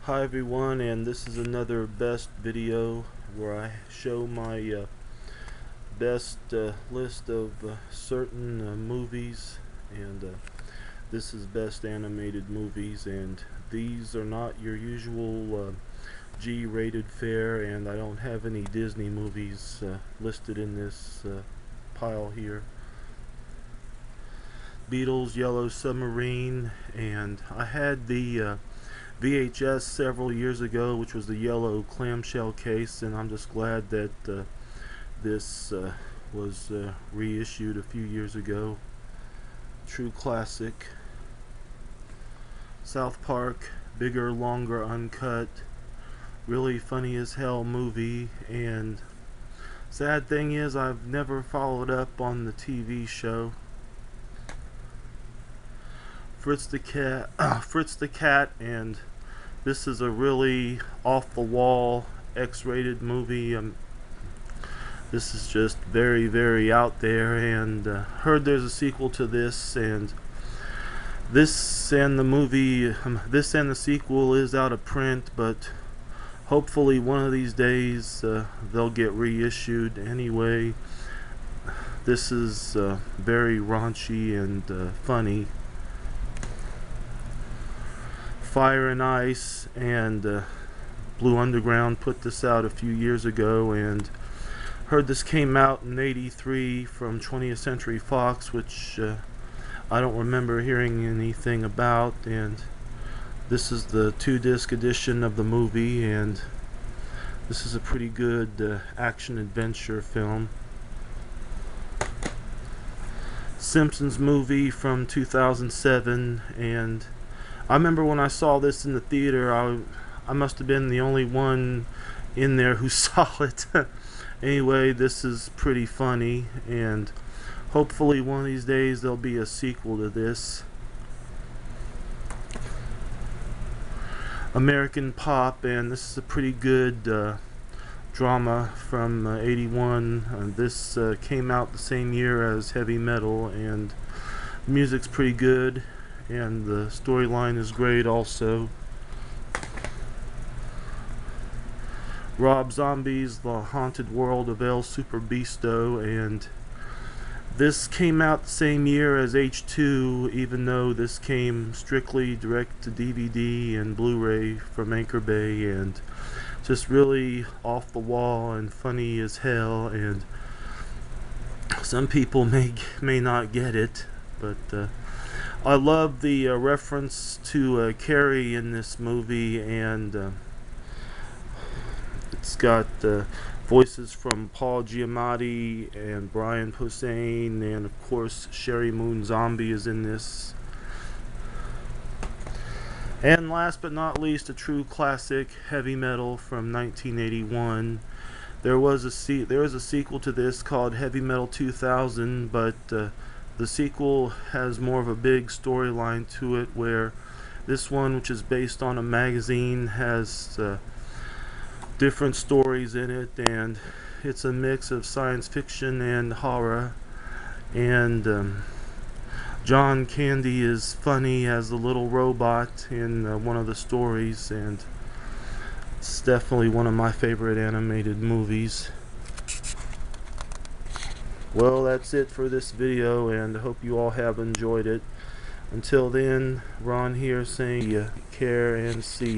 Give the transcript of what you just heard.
Hi everyone, and this is another best video where I show my best list of certain movies, and this is best animated movies, and these are not your usual G-rated fare, and I don't have any Disney movies listed in this pile here. Beatles, Yellow Submarine, and I had the VHS several years ago, which was the yellow clamshell case, and I'm just glad that this was reissued a few years ago. True classic. South Park, bigger, longer, uncut, really funny as hell movie, and sad thing is I've never followed up on the TV show. Fritz the Cat, Fritz the Cat, and this is a really off-the-wall X-rated movie. This is just very, very out there, and heard there's a sequel to this, and this and the sequel is out of print, but hopefully one of these days they'll get reissued anyway. This is very raunchy and funny. Fire and Ice and Blue Underground put this out a few years ago, and heard this came out in '83 from 20th Century Fox, which I don't remember hearing anything about, and this is the 2-disc edition of the movie, and this is a pretty good action-adventure film. Simpsons movie from 2007, and I remember when I saw this in the theater, I must have been the only one in there who saw it. Anyway, this is pretty funny, and hopefully one of these days there'll be a sequel to this. American Pop, and this is a pretty good drama from '81. This came out the same year as Heavy Metal, and the music's pretty good, and the storyline is great also. Rob Zombie's The Haunted World of El Superbeasto, and this came out the same year as H2, even though this came strictly direct to DVD and Blu-ray from Anchor Bay, and just really off the wall and funny as hell, and some people may not get it, but I love the reference to Carrie in this movie, and it's got voices from Paul Giamatti and Brian Posehn, and of course Sherry Moon Zombie is in this. And last but not least, a true classic, Heavy Metal from 1981. There is a sequel to this called Heavy Metal 2000, but the sequel has more of a big storyline to it, where this one, which is based on a magazine, has different stories in it, and it's a mix of science fiction and horror, and John Candy is funny as the little robot in one of the stories, and it's definitely one of my favorite animated movies. Well, that's it for this video, and I hope you all have enjoyed it. Until then, Ron here saying care and see you.